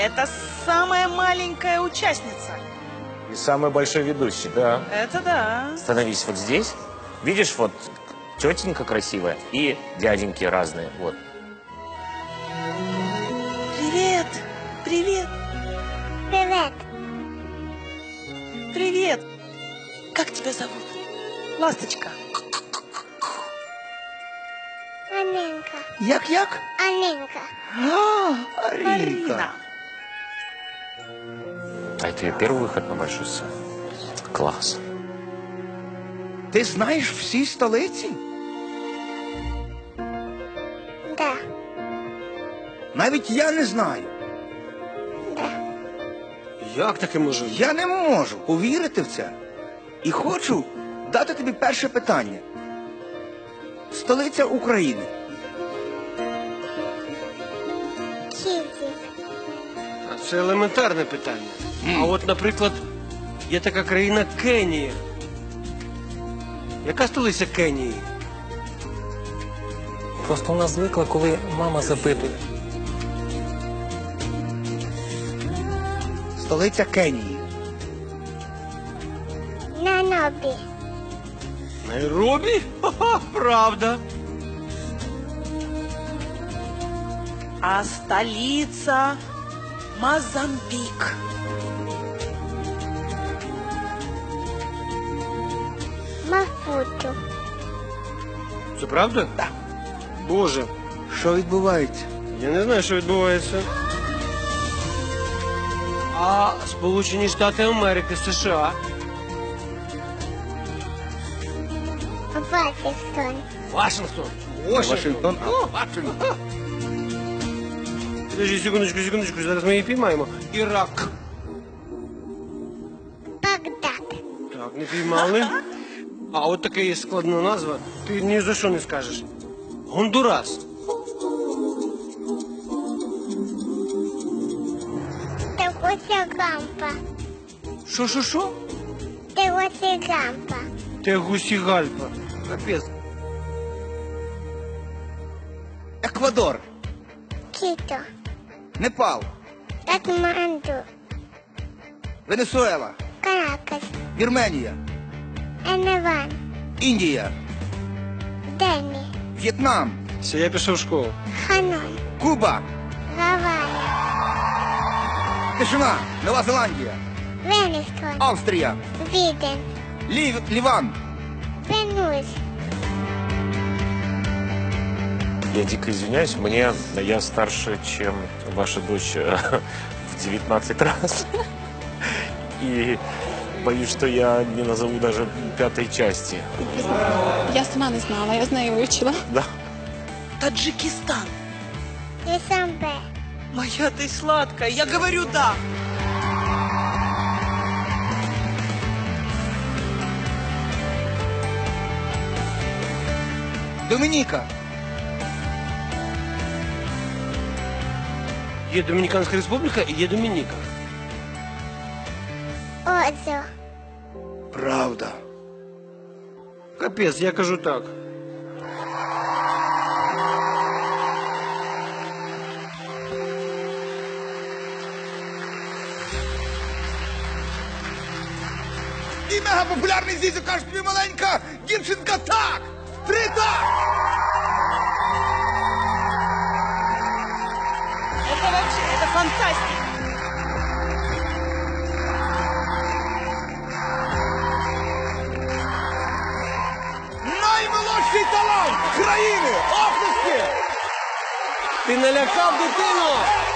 Это самая маленькая участница. И самый большой ведущий, да. Это да. Становись вот здесь. Видишь, вот тетенька красивая и дяденьки разные. Вот. Привет. Привет. Привет. Привет. Как тебя зовут? Ласточка. Алинка. Як? Алинка. Арінка. А это ее первый выход на большую сцену. Класс. Ти знаєш всі столиці? Да. Навіть я не знаю. Да. Як таке може? Я не можу повірити в це. І хочу дати тобі перше питання. Столиця України. Киев. Це елементарне питання. А от, наприклад, є така країна Кенія. Яка столиця Кенії? Просто вона звикла, коли мама запитує. Столиця Кенії. Найроби. Найробі? Ха-ха, правда. А столица Мозамбик. Мапуту. Це правда? Так. Боже, Що відбувається? я не знаю, що відбувається. А Сполучені Штати Америки, США. Вашингтон. Вашингтон. Вашингтон. Вашингтон. Подожди, секундочку, зараз ми її піймаємо. Ірак. Багдад. Так, не піймали. А от така є складна назва, ти ні за що не скажеш. Гондурас. Тегусигампа. Що? Тегусигампа. Тегусігальпа. Капець. Еквадор. Кито. Непал. Катманду. Венесуела. Каракас. Вірменія. Ереван. Індія. Дені. В'єтнам. Все, я пішов в школу. Ханой. Куба. Гавайя. Тишина. Нова Зеландія. Велингтон. Австрія. Віден. Ліван. Венус. Я дико извиняюсь, я старше, чем ваша дочь в 19 раз. И боюсь, что я не назову даже пятой части. Я сама не знала, я з нею вивчила. Да. Таджикистан. Дюсамбе. Моя ты сладкая. Я говорю да. Домініка. Є Домініканська Республіка і є Домініка. Озо. Правда. Капець, я кажу так. І мегапопулярний зізю каже тобі маленька дівчинка так! 3 так! Это вообще, это фантастика. Наймолодший талант країни! Оплески! Ти налякав дитину!